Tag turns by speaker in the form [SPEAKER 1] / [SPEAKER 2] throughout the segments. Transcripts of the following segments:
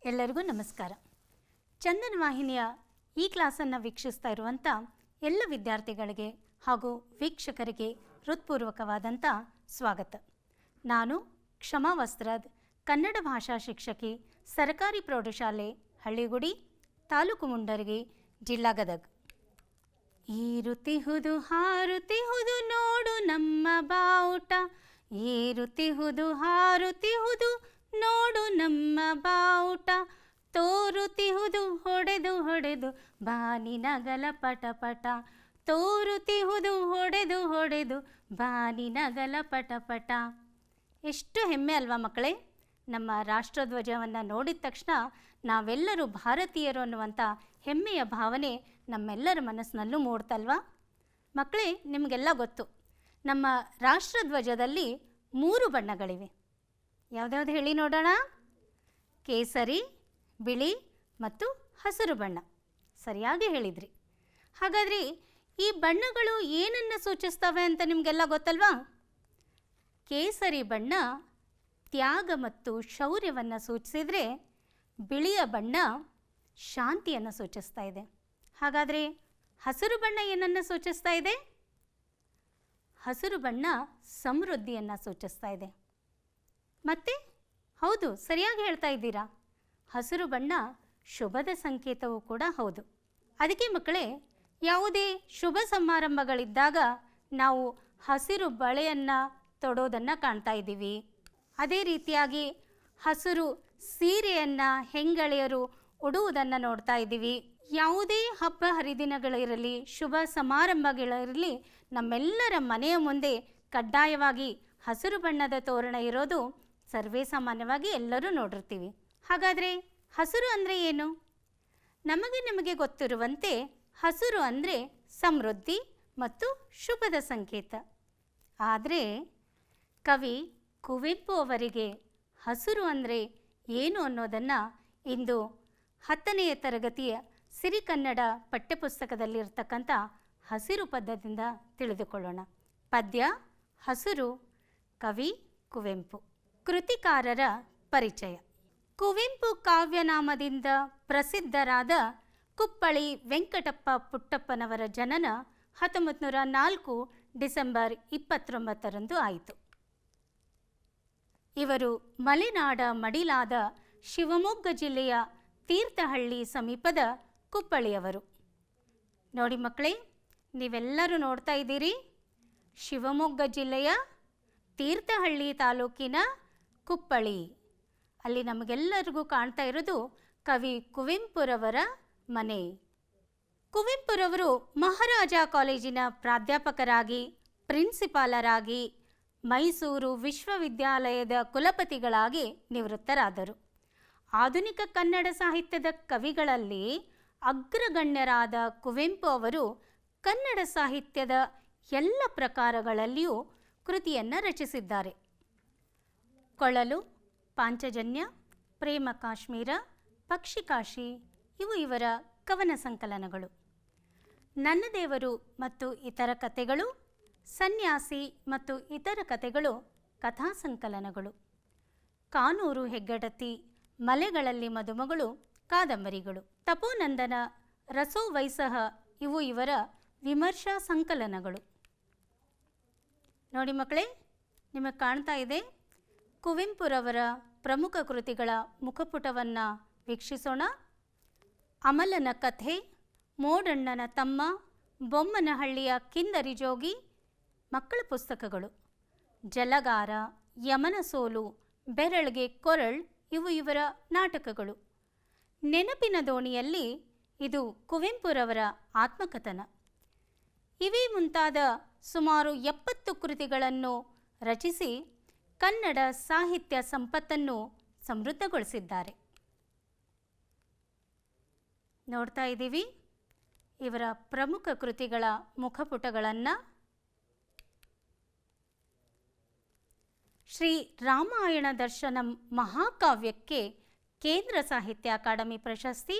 [SPEAKER 1] ಎಲ್ಲರಿಗೂ ನಮಸ್ಕಾರ. ಚಂದನ ವಾಹಿನಿಯ ಈ ಕ್ಲಾಸನ್ನು ವೀಕ್ಷಿಸ್ತಾ ಇರುವಂಥ ಎಲ್ಲ ವಿದ್ಯಾರ್ಥಿಗಳಿಗೆ ಹಾಗೂ ವೀಕ್ಷಕರಿಗೆ ಹೃತ್ಪೂರ್ವಕವಾದಂಥ ಸ್ವಾಗತ. ನಾನು ಕ್ಷಮಾ ವಸ್ತ್ರದ್ ಕನ್ನಡ ಭಾಷಾ ಶಿಕ್ಷಕಿ, ಸರ್ಕಾರಿ ಪ್ರೌಢಶಾಲೆ ಹಳ್ಳಿಗುಡಿ, ತಾಲೂಕು ಮುಂಡರಗಿ, ಜಿಲ್ಲಾ ಗದಗ. ಏರುತ್ತಿಹುದು ಹಾರುತ್ತಿಹುದು ನೋಡು ನಮ್ಮ ಬಾವುಟ, ಏರುತ್ತಿಹುದು ಹಾರುತ್ತಿಹುದು ನೋಡು ನಮ್ಮ ಬಾವುಟ, ತೋರುತ್ತಿಹುದು ಹೊಡೆದು ಹೊಡೆದು ಬಾನಿನಗಲ ಪಟಪಟ, ತೋರುತ್ತಿಹುದು ಹೊಡೆದು ಹೊಡೆದು ಬಾನಿನಗಲ ಪಟಪಟ. ಎಷ್ಟು ಹೆಮ್ಮೆ ಅಲ್ವಾ ಮಕ್ಕಳೇ? ನಮ್ಮ ರಾಷ್ಟ್ರಧ್ವಜವನ್ನು ನೋಡಿದ ತಕ್ಷಣ ನಾವೆಲ್ಲರೂ ಭಾರತೀಯರು ಅನ್ನುವಂಥ ಹೆಮ್ಮೆಯ ಭಾವನೆ ನಮ್ಮೆಲ್ಲರ ಮನಸ್ಸಿನಲ್ಲೂ ಮೂಡ್ತಲ್ವಾ ಮಕ್ಕಳೇ? ನಿಮಗೆಲ್ಲ ಗೊತ್ತು, ನಮ್ಮ ರಾಷ್ಟ್ರಧ್ವಜದಲ್ಲಿ 3 ಬಣ್ಣಗಳಿವೆ. ಯಾವುದ್ಯಾವ್ದು ಹೇಳಿ ನೋಡೋಣ? ಕೇಸರಿ, ಬಿಳಿ ಮತ್ತು ಹಸಿರು ಬಣ್ಣ. ಸರಿಯಾಗಿ ಹೇಳಿದ್ರಿ. ಹಾಗಾದರೆ ಈ ಬಣ್ಣಗಳು ಏನನ್ನು ಸೂಚಿಸ್ತವೆ ಅಂತ ನಿಮಗೆಲ್ಲ ಗೊತ್ತಲ್ವಾ? ಕೇಸರಿ ಬಣ್ಣ ತ್ಯಾಗ ಮತ್ತು ಶೌರ್ಯವನ್ನು ಸೂಚಿಸಿದರೆ, ಬಿಳಿಯ ಬಣ್ಣ ಶಾಂತಿಯನ್ನು ಸೂಚಿಸ್ತಾ ಇದೆ. ಹಾಗಾದರೆ ಹಸಿರು ಬಣ್ಣ ಏನನ್ನು ಸೂಚಿಸ್ತಾ ಇದೆ? ಹಸಿರು ಬಣ್ಣ ಸಮೃದ್ಧಿಯನ್ನು ಸೂಚಿಸ್ತಾ ಇದೆ. ಮತ್ತೆ ಹೌದು, ಸರಿಯಾಗಿ ಹೇಳ್ತಾ ಇದ್ದೀರಾ, ಹಸಿರು ಬಣ್ಣ ಶುಭದ ಸಂಕೇತವೂ ಕೂಡ ಹೌದು. ಅದಕ್ಕೆ ಮಕ್ಕಳೇ, ಯಾವುದೇ ಶುಭ ಸಮಾರಂಭಗಳಿದ್ದಾಗ ನಾವು ಹಸಿರು ಬಳೆಯನ್ನು ತೊಡೋದನ್ನು ಕಾಣ್ತಾ ಇದ್ದೀವಿ. ಅದೇ ರೀತಿಯಾಗಿ ಹಸಿರು ಸೀರೆಯನ್ನು ಹೆಂಗಳೆಯರು ಉಡುವುದನ್ನು ನೋಡ್ತಾ ಇದ್ದೀವಿ. ಯಾವುದೇ ಹಬ್ಬ ಹರಿದಿನಗಳಿರಲಿ, ಶುಭ ಸಮಾರಂಭಗಳಿರಲಿ, ನಮ್ಮೆಲ್ಲರ ಮನೆಯ ಮುಂದೆ ಕಡ್ಡಾಯವಾಗಿ ಹಸಿರು ಬಣ್ಣದ ತೋರಣ ಇರೋದು ಸರ್ವೇ ಸಾಮಾನ್ಯವಾಗಿ ಎಲ್ಲರೂ ನೋಡಿರ್ತೀವಿ. ಹಾಗಾದರೆ ಹಸಿರು ಅಂದರೆ ಏನು? ನಮಗೆ ಗೊತ್ತಿರುವಂತೆ ಹಸಿರು ಅಂದರೆ ಸಮೃದ್ಧಿ ಮತ್ತು ಶುಭದ ಸಂಕೇತ. ಆದರೆ ಕವಿ ಕುವೆಂಪು ಅವರಿಗೆ ಹಸಿರು ಅಂದರೆ ಏನು ಅನ್ನೋದನ್ನು ಇಂದು 10ನೇ ತರಗತಿಯ ಸಿರಿಕನ್ನಡ ಪಠ್ಯಪುಸ್ತಕದಲ್ಲಿರ್ತಕ್ಕಂಥ ಹಸಿರು ಪದ್ಯದಿಂದ ತಿಳಿದುಕೊಳ್ಳೋಣ. ಪದ್ಯ ಹಸಿರು, ಕವಿ ಕುವೆಂಪು. ಕೃತಿಕಾರರ ಪರಿಚಯ. ಕುವೆಂಪು ಕಾವ್ಯನಾಮದಿಂದ ಪ್ರಸಿದ್ಧರಾದ ಕುಪ್ಪಳಿ ವೆಂಕಟಪ್ಪ ಪುಟ್ಟಪ್ಪನವರ ಜನನ 1904 ಡಿಸೆಂಬರ್ 29ರಂದು ಆಯಿತು. ಇವರು ಮಲೆನಾಡ ಮಡಿಲಾದ ಶಿವಮೊಗ್ಗ ಜಿಲ್ಲೆಯ ತೀರ್ಥಹಳ್ಳಿ ಸಮೀಪದ ಕುಪ್ಪಳಿಯವರು. ನೋಡಿ ಮಕ್ಕಳೇ, ನೀವೆಲ್ಲರೂ ನೋಡ್ತಾ ಇದ್ದೀರಿ, ಶಿವಮೊಗ್ಗ ಜಿಲ್ಲೆಯ ತೀರ್ಥಹಳ್ಳಿ ತಾಲೂಕಿನ ಕುಪ್ಪಳಿ. ಅಲ್ಲಿ ನಮಗೆಲ್ಲರಿಗೂ ಕಾಣ್ತಾ ಇರೋದು ಕವಿ ಕುವೆಂಪುರವರ ಮನೆ. ಕುವೆಂಪುರವರು ಮಹಾರಾಜ ಕಾಲೇಜಿನ ಪ್ರಾಧ್ಯಾಪಕರಾಗಿ, ಪ್ರಿನ್ಸಿಪಾಲರಾಗಿ, ಮೈಸೂರು ವಿಶ್ವವಿದ್ಯಾಲಯದ ಕುಲಪತಿಗಳಾಗಿ ನಿವೃತ್ತರಾದರು. ಆಧುನಿಕ ಕನ್ನಡ ಸಾಹಿತ್ಯದ ಕವಿಗಳಲ್ಲಿ ಅಗ್ರಗಣ್ಯರಾದ ಕುವೆಂಪು ಅವರು ಕನ್ನಡ ಸಾಹಿತ್ಯದ ಎಲ್ಲ ಪ್ರಕಾರಗಳಲ್ಲಿಯೂ ಕೃತಿಯನ್ನು ರಚಿಸಿದ್ದಾರೆ. ಕೊಳಲು, ಪಾಂಚಜನ್ಯ, ಪ್ರೇಮ ಕಾಶ್ಮೀರ, ಪಕ್ಷಿಕಾಶಿ ಇವು ಇವರ ಕವನ ಸಂಕಲನಗಳು. ನನ್ನ ದೇವರು ಮತ್ತು ಇತರ ಕಥೆಗಳು, ಸನ್ಯಾಸಿ ಮತ್ತು ಇತರ ಕಥೆಗಳು ಕಥಾ ಸಂಕಲನಗಳು. ಕಾನೂರು ಹೆಗ್ಗಡತಿ, ಮಲೆಗಳಲ್ಲಿ ಮದುಮಗಳು ಕಾದಂಬರಿಗಳು. ತಪೋನಂದನ, ರಸೋವೈಸಹ ಇವು ಇವರ ವಿಮರ್ಶಾ ಸಂಕಲನಗಳು. ನೋಡಿ ಮಕ್ಕಳೇ, ನಿಮಗೆ ಕಾಣ್ತಾ ಇದೆ, ಕುವೆಂಪುರವರ ಪ್ರಮುಖ ಕೃತಿಗಳ ಮುಖಪುಟವನ್ನು ವೀಕ್ಷಿಸೋಣ. ಅಮಲನ ಕಥೆ, ಮೋಡಣ್ಣನ ತಮ್ಮ, ಬೊಮ್ಮನಹಳ್ಳಿಯ ಕಿಂದರಿ ಜೋಗಿ ಮಕ್ಕಳ ಪುಸ್ತಕಗಳು. ಜಲಗಾರ, ಯಮನ ಸೋಲು, ಬೆರಳ್ಗೆ ಕೊರಳ್ ಇವು ಇವರ ನಾಟಕಗಳು. ನೆನಪಿನ ದೋಣಿಯಲ್ಲಿ ಇದು ಕುವೆಂಪುರವರ ಆತ್ಮಕಥನ. ಇವೇ ಮುಂತಾದ ಸುಮಾರು 70 ಕೃತಿಗಳನ್ನು ರಚಿಸಿ ಕನ್ನಡ ಸಾಹಿತ್ಯ ಸಂಪತ್ತನ್ನು ಸಮೃದ್ಧಗೊಳಿಸಿದ್ದಾರೆ. ನೋಡ್ತಾ ಇದ್ದೀವಿ ಇವರ ಪ್ರಮುಖ ಕೃತಿಗಳ ಮುಖಪುಟಗಳನ್ನು. ಶ್ರೀ ರಾಮಾಯಣ ದರ್ಶನಂ ಮಹಾಕಾವ್ಯಕ್ಕೆ ಕೇಂದ್ರ ಸಾಹಿತ್ಯ ಅಕಾಡೆಮಿ ಪ್ರಶಸ್ತಿ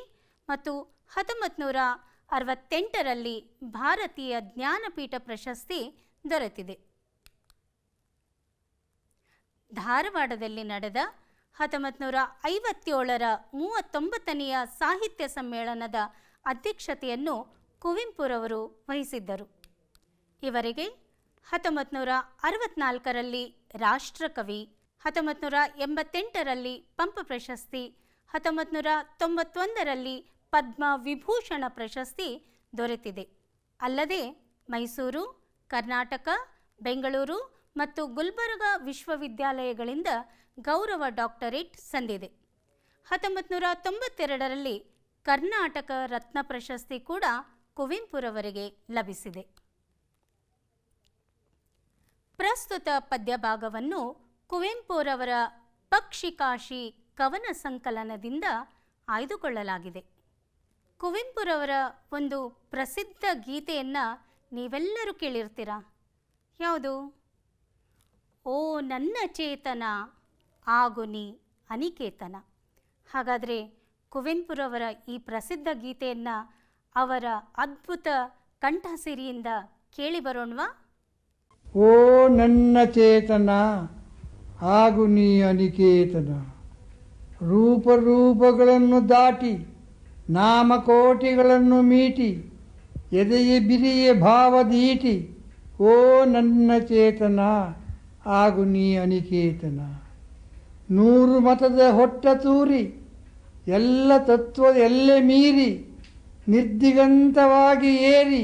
[SPEAKER 1] ಮತ್ತು 1968ರಲ್ಲಿ ಭಾರತೀಯ ಜ್ಞಾನಪೀಠ ಪ್ರಶಸ್ತಿ ದೊರೆತಿದೆ. ಧಾರವಾಡದಲ್ಲಿ ನಡೆದ 1957ರ 39ನೆಯ ಸಾಹಿತ್ಯ ಸಮ್ಮೇಳನದ ಅಧ್ಯಕ್ಷತೆಯನ್ನು ಕುವೆಂಪುರವರು ವಹಿಸಿದ್ದರು. ಇವರಿಗೆ 1964ರಲ್ಲಿ ರಾಷ್ಟ್ರಕವಿ, 1988ರಲ್ಲಿ ಪಂಪ ಪ್ರಶಸ್ತಿ, 1991ರಲ್ಲಿ ಪದ್ಮ ವಿಭೂಷಣ ಪ್ರಶಸ್ತಿ ದೊರೆತಿದೆ. ಅಲ್ಲದೆ ಮೈಸೂರು, ಕರ್ನಾಟಕ, ಬೆಂಗಳೂರು ಮತ್ತು ಗುಲ್ಬರ್ಗಾ ವಿಶ್ವವಿದ್ಯಾಲಯಗಳಿಂದ ಗೌರವ ಡಾಕ್ಟರೇಟ್ ಸಂದಿದೆ. 1992ರಲ್ಲಿ ಕರ್ನಾಟಕ ರತ್ನ ಪ್ರಶಸ್ತಿ ಕೂಡ ಕುವೆಂಪುರವರಿಗೆ ಲಭಿಸಿದೆ. ಪ್ರಸ್ತುತ ಪದ್ಯಭಾಗವನ್ನು ಕುವೆಂಪುರವರ ಪಕ್ಷಿಕಾಶಿ ಕವನ ಸಂಕಲನದಿಂದ ಆಯ್ದುಕೊಳ್ಳಲಾಗಿದೆ. ಕುವೆಂಪುರವರ ಒಂದು ಪ್ರಸಿದ್ಧ ಗೀತೆಯನ್ನು ನೀವೆಲ್ಲರೂ ಕೇಳಿರ್ತೀರ. ಯಾವುದು? ಓ ನನ್ನ ಚೇತನ ಆಗು ನೀ ಅನಿಕೇತನ. ಹಾಗಾದರೆ ಕುವೆಂಪುರವರ ಈ ಪ್ರಸಿದ್ಧ ಗೀತೆಯನ್ನು ಅವರ ಅದ್ಭುತ ಕಂಠಸಿರಿಯಿಂದ ಕೇಳಿ ಬರೋಣವಾ?
[SPEAKER 2] ಓ ನನ್ನ ಚೇತನ ಆಗು ನೀ ಅನಿಕೇತನ, ರೂಪಗಳನ್ನು ದಾಟಿ ನಾಮಕೋಟಿಗಳನ್ನು ಮೀಟಿ ಎದೆಯ ಬಿರಿಯ ಭಾವದೀಟಿ, ಓ ನನ್ನ ಚೇತನ ಆಗು ನೀ ಅನಿಕೇತನ. 100 ಮತದ ಹೊಟ್ಟ ತೂರಿ ಎಲ್ಲ ತತ್ವದ ಎಲ್ಲೆ ಮೀರಿ ನಿರ್ದಿಗಂತವಾಗಿ ಏರಿ,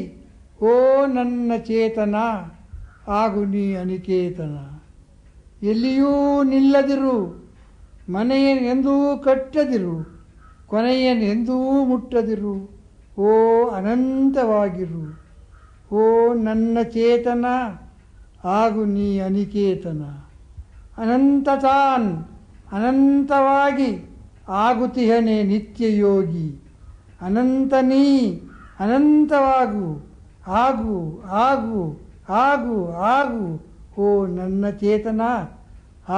[SPEAKER 2] ಓ ನನ್ನ ಚೇತನ ಆಗು ನೀ ಅನಿಕೇತನ. ಎಲ್ಲಿಯೂ ನಿಲ್ಲದಿರು, ಮನೆಯನೆಂದೂ ಕಟ್ಟದಿರು, ಕೊನೆಯನೆಂದೂ ಮುಟ್ಟದಿರು, ಓ ಅನಂತವಾಗಿರು, ಓ ನನ್ನ ಚೇತನ ಆಗು ನೀ ಅನಿಕೇತನ. ಅನಂತತಾನ್ ಅನಂತವಾಗಿ ಆಗುತ್ತಿಹನೆ ನಿತ್ಯ ಯೋಗಿ, ಅನಂತ ನೀ ಅನಂತವಾಗು, ಆಗು ಆಗು ಆಗು ಆಗು, ಓ ನನ್ನ ಚೇತನ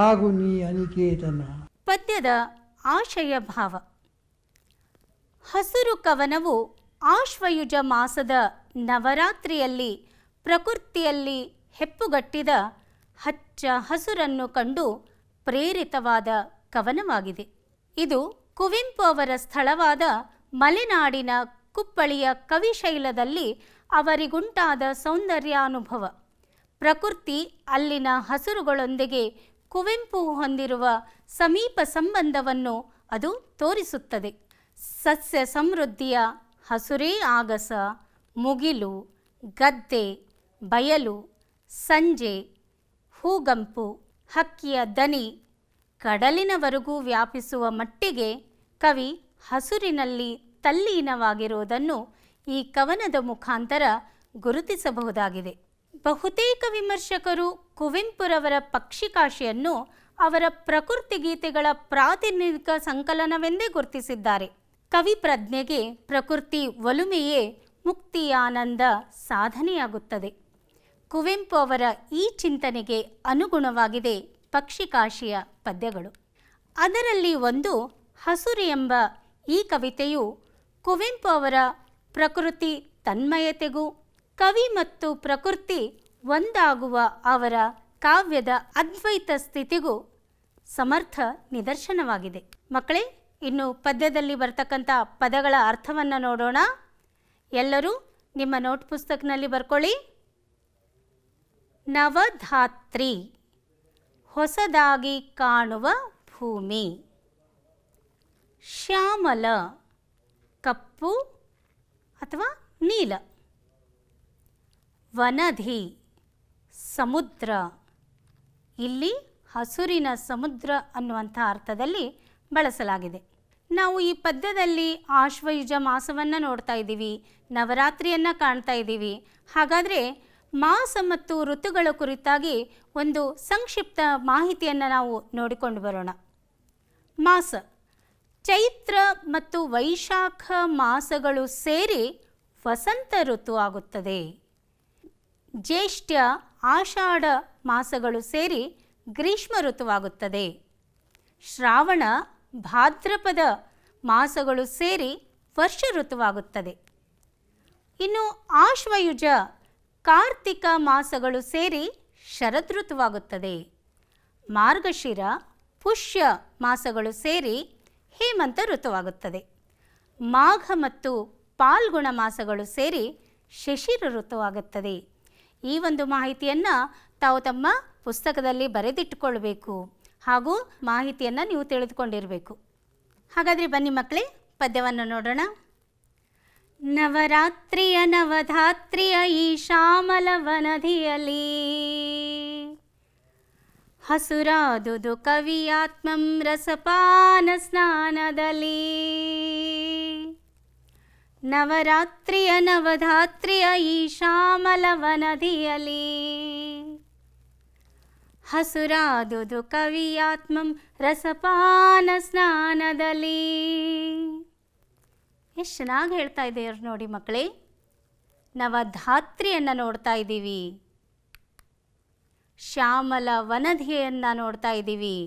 [SPEAKER 2] ಆಗು ನೀ ಅನಿಕೇತನ.
[SPEAKER 1] ಪದ್ಯದ ಆಶಯ ಭಾವ. ಹಸುರು ಕವನವು ಆಶ್ವಯುಜ ಮಾಸದ ನವರಾತ್ರಿಯಲ್ಲಿ ಪ್ರಕೃತಿಯಲ್ಲಿ ಹೆಪ್ಪುಗಟ್ಟಿದ ಹಚ್ಚ ಹಸುರನ್ನು ಕಂಡು ಪ್ರೇರಿತವಾದ ಕವನವಾಗಿದೆ. ಇದು ಕುವೆಂಪು ಅವರ ಸ್ಥಳವಾದ ಮಲೆನಾಡಿನ ಕುಪ್ಪಳಿಯ ಕವಿಶೈಲದಲ್ಲಿ ಅವರಿಗುಂಟಾದ ಸೌಂದರ್ಯಾನುಭವ. ಪ್ರಕೃತಿ ಅಲ್ಲಿನ ಹಸುರುಗಳೊಂದಿಗೆ ಕುವೆಂಪು ಹೊಂದಿರುವ ಸಮೀಪ ಸಂಬಂಧವನ್ನು ಅದು ತೋರಿಸುತ್ತದೆ. ಸಸ್ಯ ಸಮೃದ್ಧಿಯ ಹಸುರೇ ಆಗಸ, ಮುಗಿಲು, ಗದ್ದೆ, ಬಯಲು, ಸಂಜೆ, ಹೂಗಂಪು, ಹಕ್ಕಿಯ ದನಿ ಕಡಲಿನವರೆಗೂ ವ್ಯಾಪಿಸುವ ಮಟ್ಟಿಗೆ ಕವಿ ಹಸುರಿನಲ್ಲಿ ತಲ್ಲೀನವಾಗಿರುವುದನ್ನು ಈ ಕವನದ ಮುಖಾಂತರ ಗುರುತಿಸಬಹುದಾಗಿದೆ. ಬಹುತೇಕ ವಿಮರ್ಶಕರು ಕುವೆಂಪುರವರ ಪಕ್ಷಿಕಾಶಿಯನ್ನು ಅವರ ಪ್ರಕೃತಿ ಗೀತೆಗಳ ಪ್ರಾತಿನಿಧಿಕ ಸಂಕಲನವೆಂದೇ ಗುರುತಿಸಿದ್ದಾರೆ. ಕವಿ ಪ್ರಜ್ಞೆಗೆ ಪ್ರಕೃತಿ ಒಲುಮೆಯೇ ಮುಕ್ತಿಯಾನಂದ ಸಾಧನೆಯಾಗುತ್ತದೆ. ಕುವೆಂಪು ಅವರ ಈ ಚಿಂತನೆಗೆ ಅನುಗುಣವಾಗಿದೆ ಪಕ್ಷಿಕಾಶಿಯ ಪದ್ಯಗಳು. ಅದರಲ್ಲಿ ಒಂದು ಹಸುರು ಎಂಬ ಈ ಕವಿತೆಯು ಕುವೆಂಪು ಅವರ ಪ್ರಕೃತಿ ತನ್ಮಯತೆಗೂ ಕವಿ ಮತ್ತು ಪ್ರಕೃತಿ ಒಂದಾಗುವ ಅವರ ಕಾವ್ಯದ ಅದ್ವೈತ ಸ್ಥಿತಿಗೂ ಸಮರ್ಥ ನಿದರ್ಶನವಾಗಿದೆ. ಮಕ್ಕಳೇ, ಇನ್ನು ಪದ್ಯದಲ್ಲಿ ಬರ್ತಕ್ಕಂಥ ಪದಗಳ ಅರ್ಥವನ್ನು ನೋಡೋಣ. ಎಲ್ಲರೂ ನಿಮ್ಮ ನೋಟ್ ಪುಸ್ತಕದಲ್ಲಿ ಬರ್ಕೊಳ್ಳಿ. ನವಧಾತ್ರಿ, ಹೊಸದಾಗಿ ಕಾಣುವ ಭೂಮಿ. ಶ್ಯಾಮಲ, ಕಪ್ಪು ಅಥವಾ ನೀಲ. ವನಧಿ, ಸಮುದ್ರ. ಇಲ್ಲಿ ಹಸುರಿನ ಸಮುದ್ರ ಅನ್ನುವಂಥ ಅರ್ಥದಲ್ಲಿ ಬಳಸಲಾಗಿದೆ. ನಾವು ಈ ಪದ್ಯದಲ್ಲಿ ಆಶ್ವಯುಜ ಮಾಸವನ್ನು ನೋಡ್ತಾ ಇದ್ದೀವಿ, ನವರಾತ್ರಿಯನ್ನು ಕಾಣ್ತಾ ಇದ್ದೀವಿ. ಹಾಗಾದರೆ ಮಾಸ ಮತ್ತು ಋತುಗಳ ಕುರಿತಾಗಿ ಒಂದು ಸಂಕ್ಷಿಪ್ತ ಮಾಹಿತಿಯನ್ನು ನಾವು ನೋಡಿಕೊಂಡು ಬರೋಣ. ಮಾಸ, ಚೈತ್ರ ಮತ್ತು ವೈಶಾಖ ಮಾಸಗಳು ಸೇರಿ ವಸಂತ ಋತು ಆಗುತ್ತದೆ. ಜ್ಯೇಷ್ಠ, ಆಷಾಢ ಮಾಸಗಳು ಸೇರಿ ಗ್ರೀಷ್ಮ ಋತುವಾಗುತ್ತದೆ. ಶ್ರಾವಣ, ಭಾದ್ರಪದ ಮಾಸಗಳು ಸೇರಿ ವರ್ಷ ಋತುವಾಗುತ್ತದೆ. ಇನ್ನು ಆಶ್ವಯುಜ, ಕಾರ್ತಿಕ ಮಾಸಗಳು ಸೇರಿ ಶರದೃತುವಾಗುತ್ತದೆ. ಮಾರ್ಗಶಿರ, ಪುಷ್ಯ ಮಾಸಗಳು ಸೇರಿ ಹೇಮಂತ ಋತುವಾಗುತ್ತದೆ. ಮಾಘ ಮತ್ತು ಪಾಲ್ಗುಣ ಮಾಸಗಳು ಸೇರಿ ಶಿಶಿರ ಋತುವಾಗುತ್ತದೆ. ಈ ಒಂದು ಮಾಹಿತಿಯನ್ನು ತಾವು ತಮ್ಮ ಪುಸ್ತಕದಲ್ಲಿ ಬರೆದಿಟ್ಟುಕೊಳ್ಬೇಕು ಹಾಗೂ ಮಾಹಿತಿಯನ್ನು ನೀವು ತಿಳಿದುಕೊಂಡಿರಬೇಕು. ಹಾಗಾದರೆ ಬನ್ನಿ ಮಕ್ಕಳೇ, ಪದ್ಯವನ್ನು ನೋಡೋಣ. ನವರಾತ್ರಿಯ ನವಧಾತ್ರಿಯ ಈ ಶ್ಯಾಮಲ ವನಧಿಯಲ್ಲಿ ಹಸುರಾದುದು ಕವಿಯಾತ್ಮಂ ರಸಪಾನ ಸ್ನಾನದಲ್ಲಿ. ನವರಾತ್ರಿಯ ನವಧಾತ್ರಿಯ ಈ ಶ್ಯಾಮಲ ವನಧಿಯಲ್ಲಿ ಹಸುರಾದುದು ಕವಿಯಾತ್ಮಂ ರಸಪಾನ ಸ್ನಾನದಲ್ಲಿ. ಎಷ್ಟು ಚೆನ್ನಾಗಿ ಹೇಳ್ತಾ ಇದ್ದೀರಿ ನೋಡಿ ಮಕ್ಕಳೇ. ನವಧಾತ್ರಿಯನ್ನು ನೋಡ್ತಾ ಇದ್ದೀವಿ, ಶ್ಯಾಮಲ ವನಧಿಯನ್ನು ನೋಡ್ತಾ ಇದ್ದೀವಿ.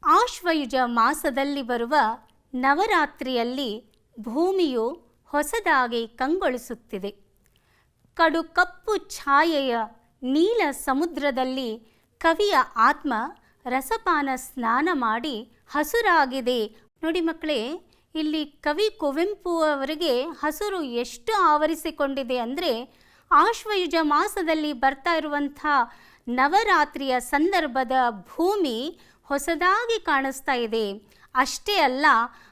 [SPEAKER 1] ಆಶ್ವಯುಜ ಮಾಸದಲ್ಲಿ ಬರುವ ನವರಾತ್ರಿಯಲ್ಲಿ ಭೂಮಿಯು ಹೊಸದಾಗಿ ಕಂಗೊಳಿಸುತ್ತಿದೆ. ಕಡು ಕಪ್ಪು ಛಾಯೆಯ ನೀಲ ಸಮುದ್ರದಲ್ಲಿ ಕವಿಯ ಆತ್ಮ ರಸಪಾನ ಸ್ನಾನ ಮಾಡಿ ಹಸುರಾಗಿದೆ. ನೋಡಿ ಮಕ್ಕಳೇ, ಇಲ್ಲಿ ಕವಿ ಕುವೆಂಪು ಅವರಿಗೆ ಹಸುರು ಎಷ್ಟು ಆವರಿಸಿಕೊಂಡಿದೆ ಅಂದರೆ, ಆಶ್ವಯುಜ ಮಾಸದಲ್ಲಿ ಬರ್ತಾ ಇರುವಂಥ ನವರಾತ್ರಿಯ ಸಂದರ್ಭದ ಭೂಮಿ ಹೊಸದಾಗಿ ಕಾಣಿಸ್ತಾ ಇದೆ. ಅಷ್ಟೇ ಅಲ್ಲ,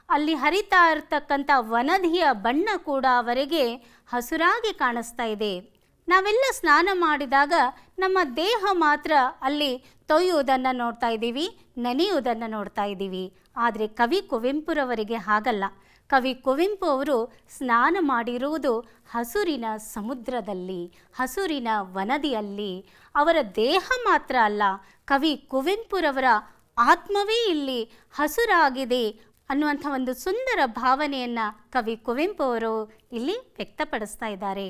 [SPEAKER 1] ಅಲ್ಲಿ ಹರಿತಾ ಇರತಕ್ಕಂಥ ವನಧಿಯ ಬಣ್ಣ ಕೂಡ ಅವರಿಗೆ ಹಸುರಾಗಿ ಕಾಣಿಸ್ತಾ ಇದೆ. ನಾವೆಲ್ಲ ಸ್ನಾನ ಮಾಡಿದಾಗ ನಮ್ಮ ದೇಹ ಮಾತ್ರ ಅಲ್ಲಿ ತೊಯ್ಯುವುದನ್ನು ನೋಡ್ತಾ ಇದ್ದೀವಿ, ನೆನೆಯುವುದನ್ನು ನೋಡ್ತಾ ಇದ್ದೀವಿ. ಆದರೆ ಕವಿ ಕುವೆಂಪುರವರಿಗೆ ಹಾಗಲ್ಲ. ಕವಿ ಕುವೆಂಪು ಅವರು ಸ್ನಾನ ಮಾಡಿರುವುದು ಹಸುರಿನ ಸಮುದ್ರದಲ್ಲಿ, ಹಸುರಿನ ವನದಿಯಲ್ಲಿ. ಅವರ ದೇಹ ಮಾತ್ರ ಅಲ್ಲ, ಕವಿ ಕುವೆಂಪುರವರ ಆತ್ಮವೇ ಇಲ್ಲಿ ಹಸುರಾಗಿದೆ ಅನ್ನುವಂಥ ಒಂದು ಸುಂದರ ಭಾವನೆಯನ್ನು ಕವಿ ಕುವೆಂಪು ಅವರು ಇಲ್ಲಿ ವ್ಯಕ್ತಪಡಿಸ್ತಾ ಇದ್ದಾರೆ.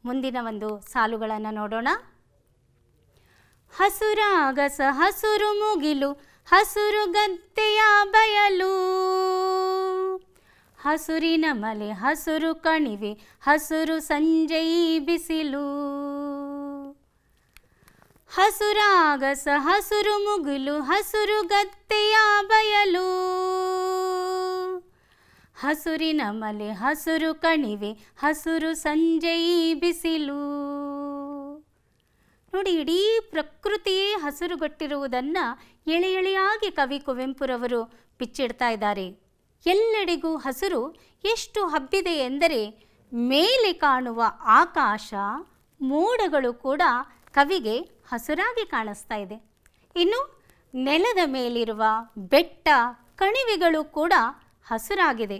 [SPEAKER 1] ಮುಂದಿನ ಒಂದು ಸಾಲುಗಳನ್ನು ನೋಡೋಣ. ಹಸುರಾಗಸ ಹಸುರು ಮುಗಿಲು ಹಸುರು ಗದ್ದೆಯ ಬಯಲು, ಹಸುರಿನ ಮಲೆ ಹಸುರು ಕಣಿವೆ ಹಸುರು ಸಂಜೆಯಿ ಬಿಸಿಲು. ಹಸುರಾಗಸ ಹಸುರು ಮುಗಿಲು ಹಸುರು ಗದ್ದೆಯ ಬಯಲು, ಹಸುರಿನ ಮಲೆ ಹಸುರು ಕಣಿವೆ ಹಸುರು ಸಂಜೆಯಿ ಬಿಸಿಲು. ನೋಡಿ, ಇಡೀ ಪ್ರಕೃತಿಯೇ ಹಸುರುಗಟ್ಟಿರುವುದನ್ನು ಎಳೆ ಎಳೆಯಾಗಿ ಕವಿ ಕುವೆಂಪುರವರು ಬಿಚ್ಚಿಡ್ತಾ ಇದ್ದಾರೆ. ಎಲ್ಲೆಡೆಗೂ ಹಸುರು ಎಷ್ಟು ಹಬ್ಬಿದೆ ಎಂದರೆ, ಮೇಲೆ ಕಾಣುವ ಆಕಾಶ ಮೋಡಗಳು ಕೂಡ ಕವಿಗೆ ಹಸುರಾಗಿ ಕಾಣಿಸ್ತಾ ಇದೆ. ಇನ್ನು ನೆಲದ ಮೇಲಿರುವ ಬೆಟ್ಟ ಕಣಿವೆಗಳು ಕೂಡ ಹಸುರಾಗಿದೆ.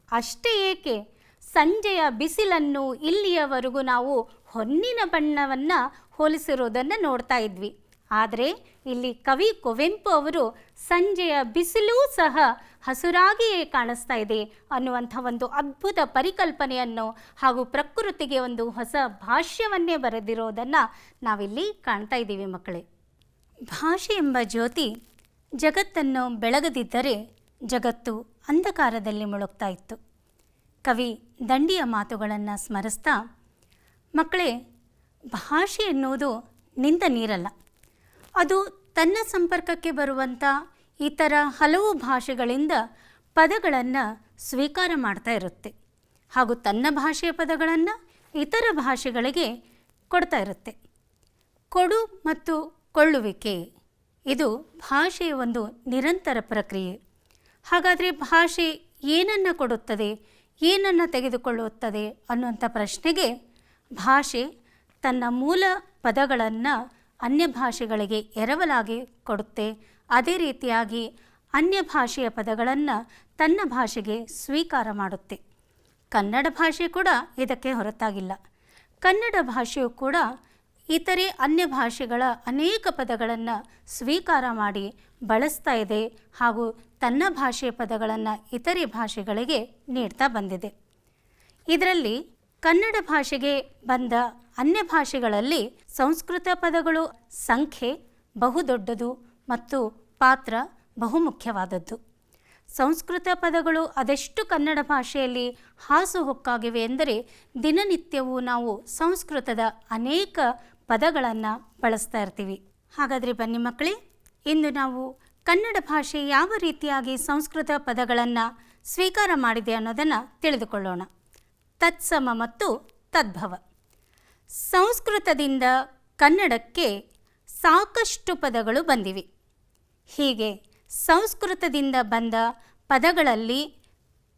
[SPEAKER 1] ಅಷ್ಟೇ ಏಕೆ, ಸಂಜೆಯ ಬಿಸಿಲನ್ನು ಇಲ್ಲಿಯವರೆಗೂ ನಾವು ಹೊನ್ನಿನ ಬಣ್ಣವನ್ನು ಹೋಲಿಸಿರೋದನ್ನು ನೋಡ್ತಾ ಇದ್ವಿ. ಆದರೆ ಇಲ್ಲಿ ಕವಿ ಕುವೆಂಪು ಅವರು ಸಂಜೆಯ ಬಿಸಿಲೂ ಸಹ ಹಸುರಾಗಿಯೇ ಕಾಣಿಸ್ತಾ ಇದೆ ಅನ್ನುವಂಥ ಒಂದು ಅದ್ಭುತ ಪರಿಕಲ್ಪನೆಯನ್ನು ಹಾಗೂ ಪ್ರಕೃತಿಗೆ ಒಂದು ಹೊಸ ಭಾಷ್ಯವನ್ನೇ ಬರೆದಿರೋದನ್ನು ನಾವಿಲ್ಲಿ ಕಾಣ್ತಾ ಇದ್ದೀವಿ ಮಕ್ಕಳೇ. ಭಾಷೆ ಎಂಬ ಜ್ಯೋತಿ ಜಗತ್ತನ್ನು ಬೆಳಗದಿದ್ದರೆ ಜಗತ್ತು ಅಂಧಕಾರದಲ್ಲಿ ಮುಳುಗ್ತಾ ಇತ್ತು. ಕವಿ ದಂಡಿಯ ಮಾತುಗಳನ್ನು ಸ್ಮರಿಸ್ತಾ, ಮಕ್ಕಳೇ, ಭಾಷೆ ಎನ್ನುವುದು ನಿಂತ ನೀರಲ್ಲ. ಅದು ತನ್ನ ಸಂಪರ್ಕಕ್ಕೆ ಬರುವಂಥ ಇತರ ಹಲವು ಭಾಷೆಗಳಿಂದ ಪದಗಳನ್ನು ಸ್ವೀಕಾರ ಮಾಡ್ತಾ ಇರುತ್ತೆ ಹಾಗೂ ತನ್ನ ಭಾಷೆಯ ಪದಗಳನ್ನು ಇತರ ಭಾಷೆಗಳಿಗೆ ಕೊಡ್ತಾ ಇರುತ್ತೆ. ಕೊಡು ಮತ್ತು ಕೊಳ್ಳುವಿಕೆ ಇದು ಭಾಷೆಯ ಒಂದು ನಿರಂತರ ಪ್ರಕ್ರಿಯೆ. ಹಾಗಾದರೆ ಭಾಷೆ ಏನನ್ನು ಕೊಡುತ್ತದೆ, ಏನನ್ನು ತೆಗೆದುಕೊಳ್ಳುತ್ತದೆ ಅನ್ನುವಂಥ ಪ್ರಶ್ನೆಗೆ ಭಾಷೆ ತನ್ನ ಮೂಲ ಪದಗಳನ್ನು ಅನ್ಯ ಭಾಷೆಗಳಿಗೆ ಎರವಲಾಗಿ ಕೊಡುತ್ತೆ. ಅದೇ ರೀತಿಯಾಗಿ ಅನ್ಯ ಭಾಷೆಯ ಪದಗಳನ್ನು ತನ್ನ ಭಾಷೆಗೆ ಸ್ವೀಕಾರ ಮಾಡುತ್ತೆ. ಕನ್ನಡ ಭಾಷೆ ಕೂಡ ಇದಕ್ಕೆ ಹೊರತಾಗಿಲ್ಲ. ಕನ್ನಡ ಭಾಷೆಯು ಕೂಡ ಇತರೆ ಅನ್ಯ ಭಾಷೆಗಳ ಅನೇಕ ಪದಗಳನ್ನು ಸ್ವೀಕಾರ ಮಾಡಿ ಬಳಸ್ತಾ ಇದೆ ಹಾಗೂ ತನ್ನ ಭಾಷೆಯ ಪದಗಳನ್ನು ಇತರೆ ಭಾಷೆಗಳಿಗೆ ನೀಡ್ತಾ ಬಂದಿದೆ. ಇದರಲ್ಲಿ ಕನ್ನಡ ಭಾಷೆಗೆ ಬಂದ ಅನ್ಯ ಭಾಷೆಗಳಲ್ಲಿ ಸಂಸ್ಕೃತ ಪದಗಳು ಸಂಖ್ಯೆ ಬಹುದೊಡ್ಡದು ಮತ್ತು ಪಾತ್ರ ಬಹುಮುಖ್ಯವಾದದ್ದು. ಸಂಸ್ಕೃತ ಪದಗಳು ಅದೆಷ್ಟು ಕನ್ನಡ ಭಾಷೆಯಲ್ಲಿ ಹಾಸುಹೊಕ್ಕಾಗಿವೆ ಎಂದರೆ, ದಿನನಿತ್ಯವೂ ನಾವು ಸಂಸ್ಕೃತದ ಅನೇಕ ಪದಗಳನ್ನು ಬಳಸ್ತಾ ಇರ್ತೀವಿ. ಹಾಗಾದರೆ ಬನ್ನಿ ಮಕ್ಕಳೇ, ಇಂದು ನಾವು ಕನ್ನಡ ಭಾಷೆ ಯಾವ ರೀತಿಯಾಗಿ ಸಂಸ್ಕೃತ ಪದಗಳನ್ನು ಸ್ವೀಕಾರ ಮಾಡಿದೆ ಅನ್ನೋದನ್ನು ತಿಳಿದುಕೊಳ್ಳೋಣ. ತತ್ಸಮ ಮತ್ತು ತದ್ಭವ. ಸಂಸ್ಕೃತದಿಂದ ಕನ್ನಡಕ್ಕೆ ಸಾಕಷ್ಟು ಪದಗಳು ಬಂದಿವೆ. ಹೀಗೆ ಸಂಸ್ಕೃತದಿಂದ ಬಂದ ಪದಗಳಲ್ಲಿ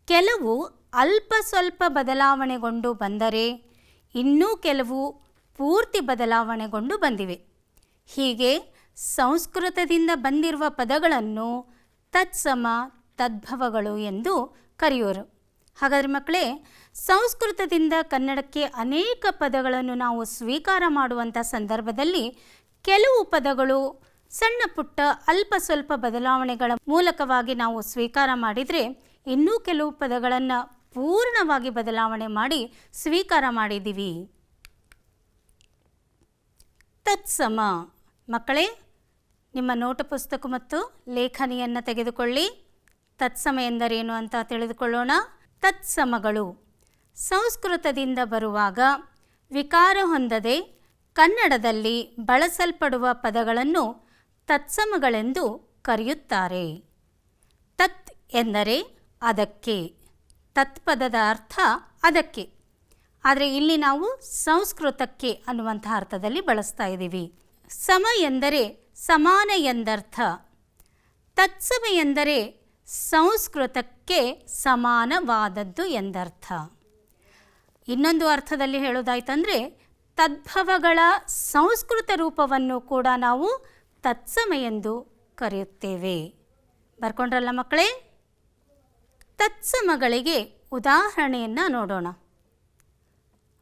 [SPEAKER 1] ಕೆಲವು ಅಲ್ಪ ಸ್ವಲ್ಪ ಬದಲಾವಣೆಗೊಂಡು ಬಂದರೆ ಇನ್ನೂ ಕೆಲವು ಪೂರ್ತಿ ಬದಲಾವಣೆಗೊಂಡು ಬಂದಿವೆ. ಹೀಗೆ ಸಂಸ್ಕೃತದಿಂದ ಬಂದಿರುವ ಪದಗಳನ್ನು ತತ್ಸಮ ತದ್ಭವಗಳು ಎಂದು ಕರೆಯೋರು. ಹಾಗಾದರೆ ಮಕ್ಕಳೇ, ಸಂಸ್ಕೃತದಿಂದ ಕನ್ನಡಕ್ಕೆ ಅನೇಕ ಪದಗಳನ್ನು ನಾವು ಸ್ವೀಕಾರ ಮಾಡುವಂಥ ಸಂದರ್ಭದಲ್ಲಿ ಕೆಲವು ಪದಗಳು ಸಣ್ಣ ಪುಟ್ಟ ಅಲ್ಪ ಸ್ವಲ್ಪ ಬದಲಾವಣೆಗಳ ಮೂಲಕವಾಗಿ ನಾವು ಸ್ವೀಕಾರ ಮಾಡಿದರೆ, ಇನ್ನೂ ಕೆಲವು ಪದಗಳನ್ನು ಪೂರ್ಣವಾಗಿ ಬದಲಾವಣೆ ಮಾಡಿ ಸ್ವೀಕಾರ ಮಾಡಿದ್ದೀವಿ. ತತ್ಸಮ. ಮಕ್ಕಳೇ, ನಿಮ್ಮ ನೋಟ ಪುಸ್ತಕ ಮತ್ತು ಲೇಖನಿಯನ್ನು ತೆಗೆದುಕೊಳ್ಳಿ. ತತ್ಸಮ ಎಂದರೇನು ಅಂತ ತಿಳಿದುಕೊಳ್ಳೋಣ. ತತ್ಸಮಗಳು ಸಂಸ್ಕೃತದಿಂದ ಬರುವಾಗ ವಿಕಾರ ಹೊಂದದೆ ಕನ್ನಡದಲ್ಲಿ ಬಳಸಲ್ಪಡುವ ಪದಗಳನ್ನು ತತ್ಸಮಗಳೆಂದು ಕರೆಯುತ್ತಾರೆ. ತತ್ ಎಂದರೆ ಅದಕ್ಕೆ, ತತ್ಪದದ ಅರ್ಥ ಅದಕ್ಕೆ. ಆದರೆ ಇಲ್ಲಿ ನಾವು ಸಂಸ್ಕೃತಕ್ಕೆ ಅನ್ನುವಂಥ ಅರ್ಥದಲ್ಲಿ ಬಳಸ್ತಾ ಇದ್ದೀವಿ. ಸಮ ಎಂದರೆ ಸಮಾನ ಎಂದರ್ಥ. ತತ್ಸಮ ಎಂದರೆ ಸಂಸ್ಕೃತಕ್ಕೆ ಸಮಾನವಾದದ್ದು ಎಂದರ್ಥ. ಇನ್ನೊಂದು ಅರ್ಥದಲ್ಲಿ ಹೇಳೋದಾಯ್ತಂದರೆ ತದ್ಭವಗಳ ಸಂಸ್ಕೃತ ರೂಪವನ್ನು ಕೂಡ ನಾವು ತತ್ಸಮ ಎಂದು ಕರೆಯುತ್ತೇವೆ. ಬರ್ಕೊಂಡ್ರಲ್ಲ ಮಕ್ಕಳೇ? ತತ್ಸಮಗಳಿಗೆ ಉದಾಹರಣೆಯನ್ನು ನೋಡೋಣ.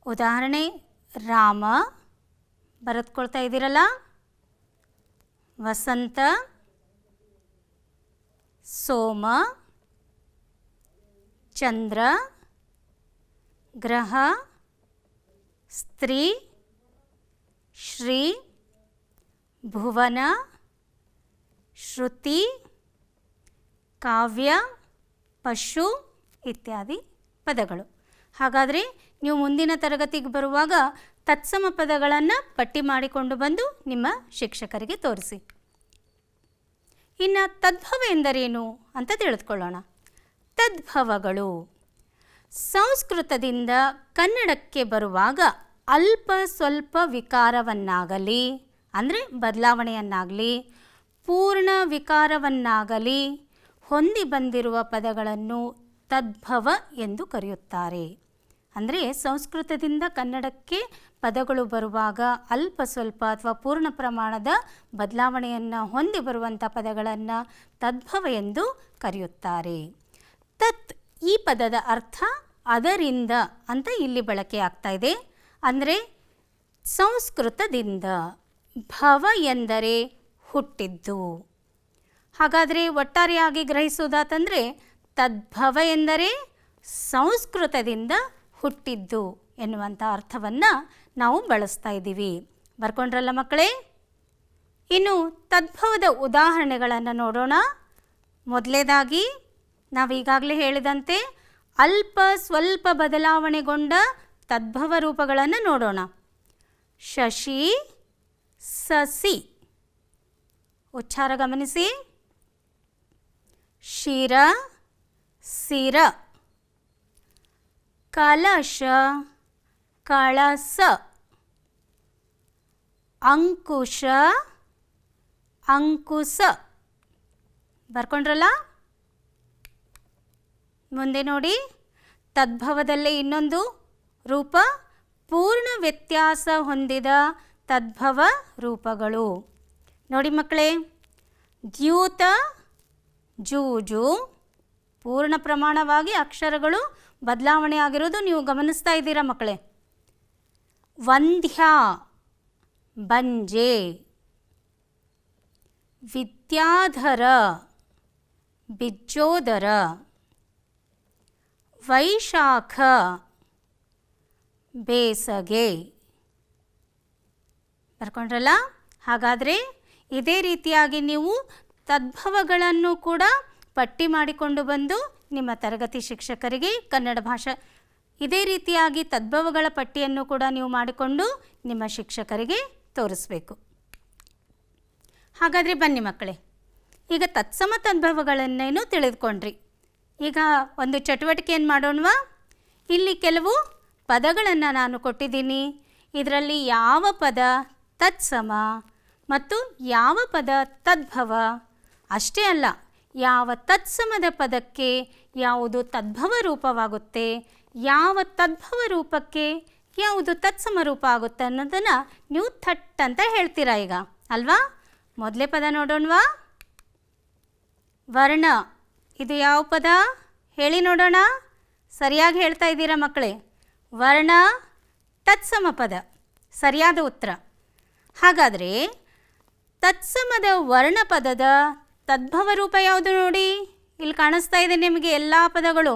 [SPEAKER 1] ಉದಾಹರಣೆ ರಾಮ, ಬರೆದುಕೊಳ್ತಾ ಇದ್ದೀರಲ್ಲ. ವಸಂತ, ಸೋಮ, ಚಂದ್ರ, ಗ್ರಹ, ಸ್ತ್ರೀ, ಶ್ರೀ, ಭುವನ, ಶ್ರುತಿ, ಕಾವ್ಯ, ಪಶು ಇತ್ಯಾದಿ ಪದಗಳು. ಹಾಗಾದರೆ ನೀವು ಮುಂದಿನ ತರಗತಿಗೆ ಬರುವಾಗ ತತ್ಸಮ ಪದಗಳನ್ನು ಪಟ್ಟಿ ಮಾಡಿಕೊಂಡು ಬಂದು ನಿಮ್ಮ ಶಿಕ್ಷಕರಿಗೆ ತೋರಿಸಿ. ಇನ್ನು ತದ್ಭವ ಎಂದರೇನು ಅಂತ ತಿಳಿದುಕೊಳ್ಳೋಣ. ತದ್ಭವಗಳು ಸಂಸ್ಕೃತದಿಂದ ಕನ್ನಡಕ್ಕೆ ಬರುವಾಗ ಅಲ್ಪ ಸ್ವಲ್ಪ ವಿಕಾರವನ್ನಾಗಲಿ, ಅಂದರೆ ಬದಲಾವಣೆಯನ್ನಾಗಲಿ, ಪೂರ್ಣ ವಿಕಾರವನ್ನಾಗಲಿ ಹೊಂದಿ ಬಂದಿರುವ ಪದಗಳನ್ನು ತದ್ಭವ ಎಂದು ಕರೆಯುತ್ತಾರೆ. ಅಂದರೆ ಸಂಸ್ಕೃತದಿಂದ ಕನ್ನಡಕ್ಕೆ ಪದಗಳು ಬರುವಾಗ ಅಲ್ಪ ಸ್ವಲ್ಪ ಅಥವಾ ಪೂರ್ಣ ಪ್ರಮಾಣದ ಬದಲಾವಣೆಯನ್ನು ಹೊಂದಿ ಬರುವಂಥ ಪದಗಳನ್ನು ತದ್ಭವ ಎಂದು ಕರೆಯುತ್ತಾರೆ. ತತ್ ಈ ಪದದ ಅರ್ಥ ಅದರಿಂದ ಅಂತ ಇಲ್ಲಿ ಬಳಕೆ ಆಗ್ತಾ ಇದೆ. ಅಂದರೆ ಸಂಸ್ಕೃತದಿಂದ. ಭವ ಎಂದರೆ ಹುಟ್ಟಿದ್ದು. ಹಾಗಾದರೆ ಒಟ್ಟಾರೆಯಾಗಿ ಗ್ರಹಿಸುವುದಾತಂದರೆ ತದ್ಭವ ಎಂದರೆ ಸಂಸ್ಕೃತದಿಂದ ಹುಟ್ಟಿದ್ದು ಎನ್ನುವಂಥ ಅರ್ಥವನ್ನು ನಾವು ಬಳಸ್ತಾ ಇದ್ದೀವಿ. ಬರ್ಕೊಂಡ್ರಲ್ಲ ಮಕ್ಕಳೇ? ಇನ್ನು ತದ್ಭವದ ಉದಾಹರಣೆಗಳನ್ನು ನೋಡೋಣ. ಮೊದಲನೇದಾಗಿ ನಾವೀಗಾಗಲೇ ಹೇಳಿದಂತೆ ಅಲ್ಪ ಸ್ವಲ್ಪ ಬದಲಾವಣೆಗೊಂಡ ತದ್ಭವ ರೂಪಗಳನ್ನು ನೋಡೋಣ. ಶಶಿ, ಸಸಿ. ಉಚ್ಚಾರ ಗಮನಿಸಿ. ಶಿರ, ಸಿರ. ಕಲಶ, ಕಳಸ. ಅಂಕುಶ, ಅಂಕುಶ. ಬರ್ಕೊಂಡ್ರಲ್ಲ? ಮುಂದೆ ನೋಡಿ, ತದ್ಭವದಲ್ಲೇ ಇನ್ನೊಂದು ರೂಪ ಪೂರ್ಣ ವ್ಯತ್ಯಾಸ ಹೊಂದಿದ ತದ್ಭವ ರೂಪಗಳು. ನೋಡಿ ಮಕ್ಕಳೇ, ದ್ಯೂತ, ಜೂಜು. ಪೂರ್ಣ ಪ್ರಮಾಣವಾಗಿ ಅಕ್ಷರಗಳು ಬದಲಾವಣೆ ಆಗಿರೋದು ನೀವು ಗಮನಿಸ್ತಾ ಇದ್ದೀರಾ ಮಕ್ಕಳೇ. ವಂದ್ಯ, ಬಂಜೆ. ವಿದ್ಯಾಧರ, ಬಿಜ್ಜೋದರ. ವೈಶಾಖ, ಬೇಸಗೆ. ಬರ್ಕೊಂಡ್ರಲ್ಲ? ಹಾಗಾದರೆ ಇದೇ ರೀತಿಯಾಗಿ ನೀವು ತದ್ಭವಗಳನ್ನು ಕೂಡ ಪಟ್ಟಿ ಮಾಡಿಕೊಂಡು ಬಂದು ನಿಮ್ಮ ತರಗತಿ ಶಿಕ್ಷಕರಿಗೆ ಕನ್ನಡ ಭಾಷೆ ಇದೇ ರೀತಿಯಾಗಿ ತದ್ಭವಗಳ ಪಟ್ಟಿಯನ್ನು ಕೂಡ ನೀವು ಮಾಡಿಕೊಂಡು ನಿಮ್ಮ ಶಿಕ್ಷಕರಿಗೆ ತೋರಿಸಬೇಕು. ಹಾಗಾದರೆ ಬನ್ನಿ ಮಕ್ಕಳೇ, ಈಗ ತತ್ಸಮ ತದ್ಭವಗಳನ್ನೇನು ತಿಳಿದುಕೊಂಡ್ರಿ. ಈಗ ಒಂದು ಚಟುವಟಿಕೆಯನ್ನು ಮಾಡೋಣವಾ? ಇಲ್ಲಿ ಕೆಲವು ಪದಗಳನ್ನು ನಾನು ಕೊಟ್ಟಿದ್ದೀನಿ. ಇದರಲ್ಲಿ ಯಾವ ಪದ ತತ್ಸಮ ಮತ್ತು ಯಾವ ಪದ ತದ್ಭವ, ಅಷ್ಟೇ ಅಲ್ಲ, ಯಾವ ತತ್ಸಮದ ಪದಕ್ಕೆ ಯಾವುದು ತದ್ಭವ ರೂಪವಾಗುತ್ತೆ, ಯಾವ ತದ್ಭವ ರೂಪಕ್ಕೆ ಯಾವುದು ತತ್ಸಮ ರೂಪ ಆಗುತ್ತೆ ಅನ್ನೋದನ್ನು ನೀವು ಥಟ್ ಅಂತ ಹೇಳ್ತೀರಾ ಈಗ ಅಲ್ವಾ? ಮೊದಲೇ ಪದ ನೋಡೋಣವಾ? ವರ್ಣ. ಇದು ಯಾವ ಪದ ಹೇಳಿ ನೋಡೋಣ. ಸರಿಯಾಗಿ ಹೇಳ್ತಾ ಇದ್ದೀರಾ ಮಕ್ಕಳೇ. ವರ್ಣ ತತ್ಸಮ ಪದ, ಸರಿಯಾದ ಉತ್ತರ. ಹಾಗಾದರೆ ತತ್ಸಮದ ವರ್ಣ ಪದದ ತದ್ಭವ ರೂಪ ಯಾವುದು ನೋಡಿ? ಇಲ್ಲಿ ಕಾಣಿಸ್ತಾ ಇದೆ ನಿಮಗೆ ಎಲ್ಲ ಪದಗಳು.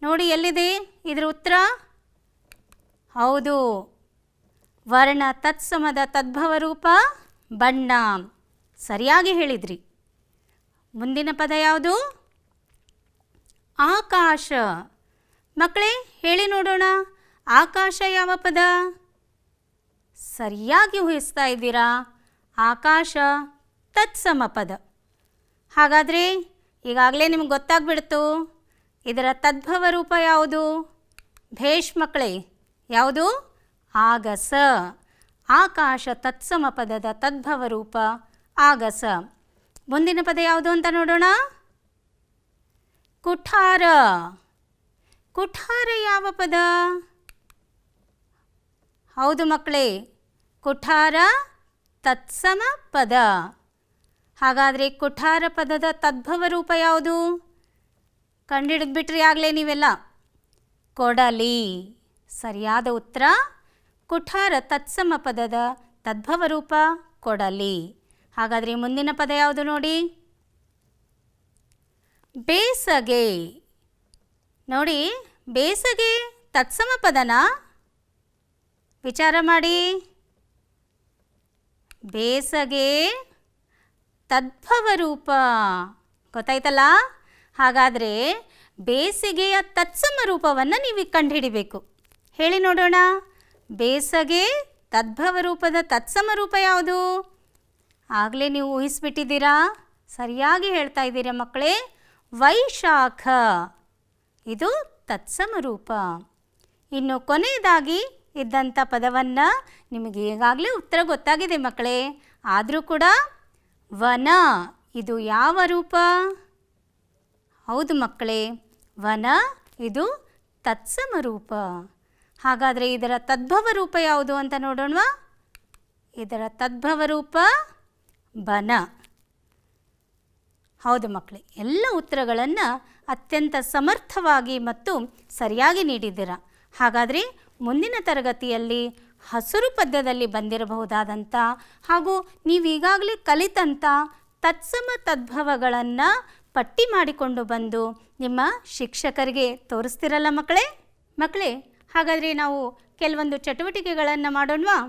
[SPEAKER 1] ನೋಡಿ ಎಲ್ಲಿದೆ ಇದರ ಉತ್ತರ? ಹೌದು, ವರ್ಣ ತತ್ಸಮದ ತದ್ಭವ ರೂಪ ಬಣ್ಣ. ಸರಿಯಾಗಿ ಹೇಳಿದ್ರಿ. ಮುಂದಿನ ಪದ ಯಾವುದು? ಆಕಾಶ. ಮಕ್ಕಳೇ ಹೇಳಿ ನೋಡೋಣ, ಆಕಾಶ ಯಾವ ಪದ? ಸರಿಯಾಗಿ ಊಹಿಸ್ತಾ ಇದ್ದೀರಾ. ಆಕಾಶ ತತ್ಸಮ ಪದ. ಹಾಗಾದರೆ ಈಗಾಗಲೇ ನಿಮ್ಗೆ ಗೊತ್ತಾಗ್ಬಿಡ್ತು ಇದರ ತದ್ಭವ ರೂಪ ಯಾವುದು? ಭೇಷ್ ಮಕ್ಕಳೇ, ಯಾವುದು? ಆಗಸ. ಆಕಾಶ ತತ್ಸಮ ಪದದ ತದ್ಭವ ರೂಪ ಆಗಸ. ಮುಂದಿನ ಪದ ಯಾವುದು ಅಂತ ನೋಡೋಣ. ಕುಠಾರ. ಕುಠಾರ ಯಾವ ಪದ? ಹೌದು ಮಕ್ಕಳೇ, ಕುಠಾರ ತತ್ಸಮ ಪದ. ಹಾಗಾದರೆ ಕುಠಾರ ಪದದ ತದ್ಭವ ರೂಪ ಯಾವುದು? ಕಂಡುಹಿಡಿದ್ಬಿಟ್ರಿ ಆಗಲೇ ನೀವೆಲ್ಲ. ಕೊಡಲಿ. ಸರಿಯಾದ ಉತ್ತರ. ಕುಠಾರ ತತ್ಸಮ ಪದದ ತದ್ಭವ ರೂಪ ಕೊಡಲಿ. ಹಾಗಾದರೆ ಮುಂದಿನ ಪದ ಯಾವುದು ನೋಡಿ? ಬೇಸಗೆ. ನೋಡಿ, ಬೇಸಗೆ ತತ್ಸಮ ಪದನಾ? ವಿಚಾರ ಮಾಡಿ. ಬೇಸಗೆ ತದ್ಭವ ರೂಪ, ಗೊತ್ತಾಯ್ತಲ್ಲ? ಹಾಗಾದರೆ ಬೇಸಿಗೆಯ ತತ್ಸಮ ರೂಪವನ್ನು ನೀವು ಕಂಡುಹಿಡಿಬೇಕು. ಹೇಳಿ ನೋಡೋಣ. ಬೇಸಗೆ ತದ್ಭವ ರೂಪದ ತತ್ಸಮ ರೂಪ ಯಾವುದು? ಆಗಲೇ ನೀವು ಊಹಿಸ್ಬಿಟ್ಟಿದ್ದೀರಾ. ಸರಿಯಾಗಿ ಹೇಳ್ತಾ ಇದ್ದೀರಾ ಮಕ್ಕಳೇ. ವೈಶಾಖ. ಇದು ತತ್ಸಮ ರೂಪ. ಇನ್ನು ಕೊನೆಯದಾಗಿ ಇದ್ದಂಥ ಪದವನ್ನು ನಿಮಗೆ ಈಗಾಗಲೇ ಉತ್ತರ ಗೊತ್ತಾಗಿದೆ ಮಕ್ಕಳೇ. ಆದರೂ ಕೂಡ ವನ, ಇದು ಯಾವ ರೂಪ? ಹೌದು ಮಕ್ಕಳೇ, ವನ ಇದು ತತ್ಸಮ ರೂಪ. ಹಾಗಾದರೆ ಇದರ ತದ್ಭವ ರೂಪ ಯಾವುದು ಅಂತ ನೋಡೋಣವಾ? ಇದರ ತದ್ಭವ ರೂಪ ಬನ. ಹೌದು ಮಕ್ಕಳೇ, ಎಲ್ಲ ಉತ್ತರಗಳನ್ನು ಅತ್ಯಂತ ಸಮರ್ಥವಾಗಿ ಮತ್ತು ಸರಿಯಾಗಿ ನೀಡಿದ್ದೀರ. ಹಾಗಾದರೆ ಮುಂದಿನ ತರಗತಿಯಲ್ಲಿ ಹಸಿರು ಪದ್ಯದಲ್ಲಿ ಬಂದಿರಬಹುದಾದಂಥ ಹಾಗೂ ನೀವೀಗಾಗಲೇ ಕಲಿತಂಥ ತತ್ಸಮ ತದ್ಭವಗಳನ್ನು ಪಟ್ಟಿ ಮಾಡಿಕೊಂಡು ಬಂದು ನಿಮ್ಮ ಶಿಕ್ಷಕರಿಗೆ ತೋರಿಸ್ತಿರಲ್ಲ ಮಕ್ಕಳೇ? ಮಕ್ಕಳೇ, ಹಾಗಾದರೆ ನಾವು ಕೆಲವೊಂದು ಚಟುವಟಿಕೆಗಳನ್ನು ಮಾಡೋಣವಾ?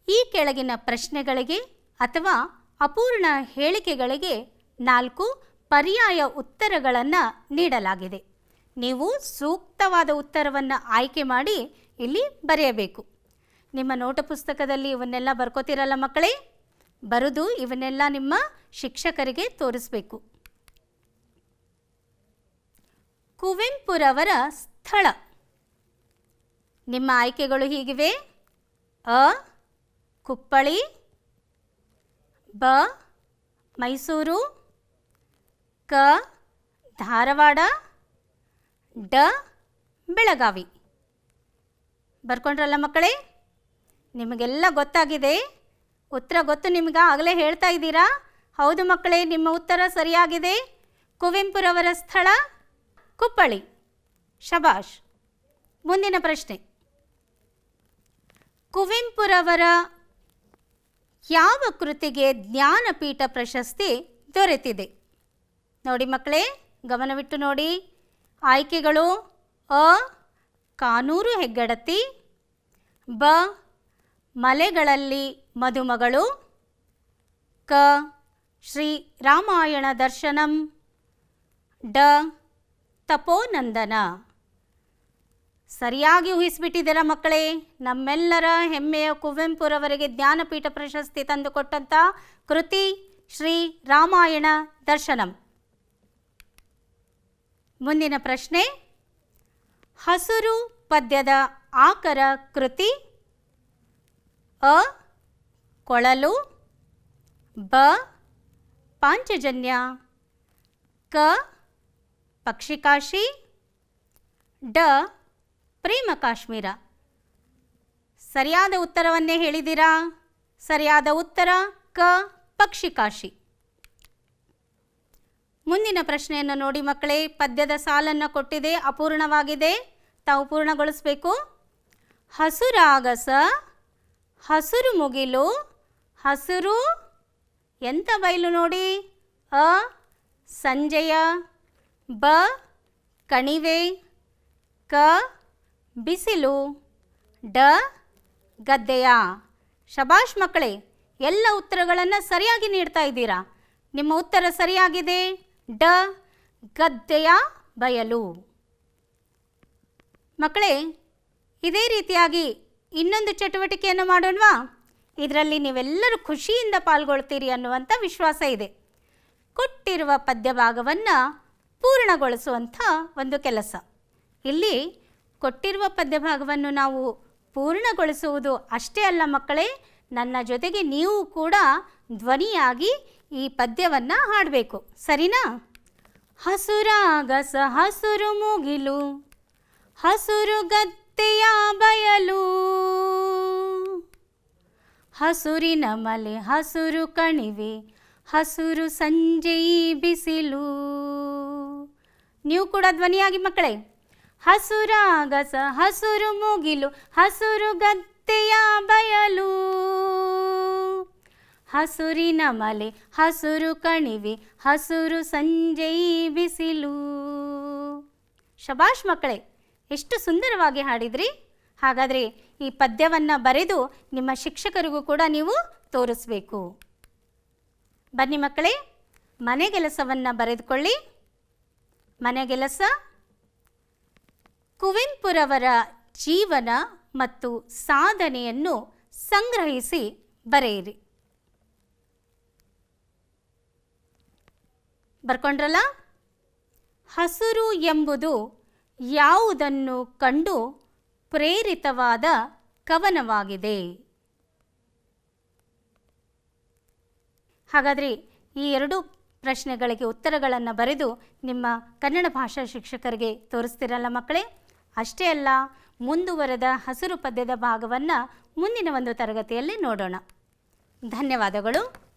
[SPEAKER 1] ಈ ಕೆಳಗಿನ ಪ್ರಶ್ನೆಗಳಿಗೆ ಅಥವಾ ಅಪೂರ್ಣ ಹೇಳಿಕೆಗಳಿಗೆ 4 ಪರ್ಯಾಯ ಉತ್ತರಗಳನ್ನು ನೀಡಲಾಗಿದೆ. ನೀವು ಸೂಕ್ತವಾದ ಉತ್ತರವನ್ನು ಆಯ್ಕೆ ಮಾಡಿ ಇಲ್ಲಿ ಬರೆಯಬೇಕು. ನಿಮ್ಮ ನೋಟ ಪುಸ್ತಕದಲ್ಲಿ ಇವನ್ನೆಲ್ಲ ಬರ್ಕೋತಿರಲ್ಲ ಮಕ್ಕಳೇ? ಬರೆದು ಇವನ್ನೆಲ್ಲ ನಿಮ್ಮ ಶಿಕ್ಷಕರಿಗೆ ತೋರಿಸಬೇಕು. ಕುವೆಂಪುರವರ ಸ್ಥಳ. ನಿಮ್ಮ ಆಯ್ಕೆಗಳು ಹೀಗಿವೆ. ಅ ಕುಪ್ಪಳಿ, ಬ ಮೈಸೂರು, ಕ ಧಾರವಾಡ, ಡ ಬೆಳಗಾವಿ. ಬರ್ಕೊಂಡ್ರಲ್ಲ ಮಕ್ಕಳೇ? ನಿಮಗೆಲ್ಲ ಗೊತ್ತಾಗಿದೆ. ಉತ್ತರ ಗೊತ್ತು ನಿಮಗೆ, ಆಗಲೇ ಹೇಳ್ತಾ ಇದ್ದೀರಾ. ಹೌದು ಮಕ್ಕಳೇ, ನಿಮ್ಮ ಉತ್ತರ ಸರಿಯಾಗಿದೆ. ಕುವೆಂಪುರವರ ಸ್ಥಳ ಕುಪ್ಪಳಿ. ಶಬಾಷ್. ಮುಂದಿನ ಪ್ರಶ್ನೆ. ಕುವೆಂಪುರವರ ಯಾವ ಕೃತಿಗೆ ಜ್ಞಾನಪೀಠ ಪ್ರಶಸ್ತಿ ದೊರೆತಿದೆ? ನೋಡಿ ಮಕ್ಕಳೇ, ಗಮನವಿಟ್ಟು ನೋಡಿ. ಆಯ್ಕೆಗಳು: ಅ ಕಾನೂರು ಹೆಗ್ಗಡತಿ, ಬ ಮಲೆಗಳಲ್ಲಿ ಮದುಮಗಳು, ಕ ಶ್ರೀ ರಾಮಾಯಣ ದರ್ಶನಂ, ಡ ತಪೋನಂದನ. ಸರಿಯಾಗಿ ಊಹಿಸಿಬಿಟ್ಟಿದ್ದೀರಾ ಮಕ್ಕಳೇ? ನಮ್ಮೆಲ್ಲರ ಹೆಮ್ಮೆಯ ಕುವೆಂಪುರವರಿಗೆ ಜ್ಞಾನಪೀಠ ಪ್ರಶಸ್ತಿ ತಂದುಕೊಟ್ಟಂಥ ಕೃತಿ ಶ್ರೀ ರಾಮಾಯಣ ದರ್ಶನಂ. ಮುಂದಿನ ಪ್ರಶ್ನೆ, ಹಸುರು ಪದ್ಯದ ಆಕರ ಕೃತಿ. ಅ ಕೊಳಲು, ಬ ಪಾಂಚಜನ್ಯ, ಕ ಪಕ್ಷಿಕಾಶಿ, ಡ ಪ್ರೇಮ ಕಾಶ್ಮೀರ. ಸರಿಯಾದ ಉತ್ತರವನ್ನೇ ಹೇಳಿದ್ದೀರಾ. ಸರಿಯಾದ ಉತ್ತರ ಕ ಪಕ್ಷಿಕಾಶಿ. ಮುಂದಿನ ಪ್ರಶ್ನೆಯನ್ನು ನೋಡಿ ಮಕ್ಕಳೇ. ಪದ್ಯದ ಸಾಲನ್ನು ಕೊಟ್ಟಿದೆ, ಅಪೂರ್ಣವಾಗಿದೆ, ತಾವು ಪೂರ್ಣಗೊಳಿಸಬೇಕು. ಹಸುರಾಗಸ, ಹಸುರು ಮುಗಿಲು, ಹಸುರು ಎಂಥ ಬಯಲು ನೋಡಿ. ಅ ಸಂಜೆಯ, ಬ ಕಣಿವೆ, ಕ ಬಿಸಿಲು, ಡ ಗದ್ದೆಯ. ಶಬಾಷ್ ಮಕ್ಕಳೇ, ಎಲ್ಲ ಉತ್ತರಗಳನ್ನು ಸರಿಯಾಗಿ ನೀಡ್ತಾ ಇದ್ದೀರಾ. ನಿಮ್ಮ ಉತ್ತರ ಸರಿಯಾಗಿದೆ, ಡ ಗದ್ದೆಯ ಬಯಲು. ಮಕ್ಕಳೇ, ಇದೇ ರೀತಿಯಾಗಿ ಇನ್ನೊಂದು ಚಟುವಟಿಕೆಯನ್ನು ಮಾಡೋಣವಾ? ಇದರಲ್ಲಿ ನೀವೆಲ್ಲರೂ ಖುಷಿಯಿಂದ ಪಾಲ್ಗೊಳ್ತೀರಿ ಅನ್ನುವಂಥ ವಿಶ್ವಾಸ ಇದೆ. ಕೊಟ್ಟಿರುವ ಪದ್ಯಭಾಗವನ್ನು ಪೂರ್ಣಗೊಳಿಸುವಂಥ ಒಂದು ಕೆಲಸ. ಇಲ್ಲಿ ಕೊಟ್ಟಿರುವ ಪದ್ಯಭಾಗವನ್ನು ನಾವು ಪೂರ್ಣಗೊಳಿಸುವುದು ಅಷ್ಟೇ ಅಲ್ಲ ಮಕ್ಕಳೇ, ನನ್ನ ಜೊತೆಗೆ ನೀವು ಕೂಡ ಧ್ವನಿಯಾಗಿ ಈ ಪದ್ಯವನ್ನು ಹಾಡಬೇಕು, ಸರಿನಾ? ಹಸುರಾಗಸ ಹಸುರು ಮುಗಿಲು, ಹಸುರು ಗದ್ದೆಯ ಬಯಲು, ಹಸುರಿನ ಮಲೆ ಹಸುರು ಕಣಿವೆ, ಹಸುರು ಸಂಜೆ ಬಿಸಿಲು. ನೀವು ಕೂಡ ಧ್ವನಿಯಾಗಿ ಮಕ್ಕಳೇ. ಹಸುರಾಗಸ ಹಸುರು ಮುಗಿಲು, ಹಸುರು ಗದ್ದೆಯ ಬಯಲು, ಹಸುರಿನ ಮಲೆ ಹಸುರು ಕಣಿವೆ, ಹಸುರು ಸಂಜೆ ಬಿಸಿಲು. ಶಬಾಷ್ ಮಕ್ಕಳೇ, ಎಷ್ಟು ಸುಂದರವಾಗಿ ಹಾಡಿದ್ರಿ. ಹಾಗಾದರೆ ಈ ಪದ್ಯವನ್ನು ಬರೆದು ನಿಮ್ಮ ಶಿಕ್ಷಕರಿಗೂ ಕೂಡ ನೀವು ತೋರಿಸಬೇಕು. ಬನ್ನಿ ಮಕ್ಕಳೇ, ಮನೆಗೆಲಸವನ್ನು ಬರೆದುಕೊಳ್ಳಿ. ಮನೆಗೆಲಸ, ಕುವೆಂಪುರವರ ಜೀವನ ಮತ್ತು ಸಾಧನೆಯನ್ನು ಸಂಗ್ರಹಿಸಿ ಬರೆಯಿರಿ. ಬರ್ಕೊಂಡ್ರಲ್ಲ? ಹಸುರು ಎಂಬುದು ಯಾವುದನ್ನು ಕಂಡು ಪ್ರೇರಿತವಾದ ಕವನವಾಗಿದೆ. ಹಾಗಾದರೆ ಈ ಎರಡು ಪ್ರಶ್ನೆಗಳಿಗೆ ಉತ್ತರಗಳನ್ನು ಬರೆದು ನಿಮ್ಮ ಕನ್ನಡ ಭಾಷಾ ಶಿಕ್ಷಕರಿಗೆ ತೋರಿಸ್ತಿರಲ್ಲ ಮಕ್ಕಳೇ? ಅಷ್ಟೇ ಅಲ್ಲ, ಮುಂದುವರೆದ ಹಸುರು ಪದ್ಯದ ಭಾಗವನ್ನು ಮುಂದಿನ ಒಂದು ತರಗತಿಯಲ್ಲಿ ನೋಡೋಣ. ಧನ್ಯವಾದಗಳು.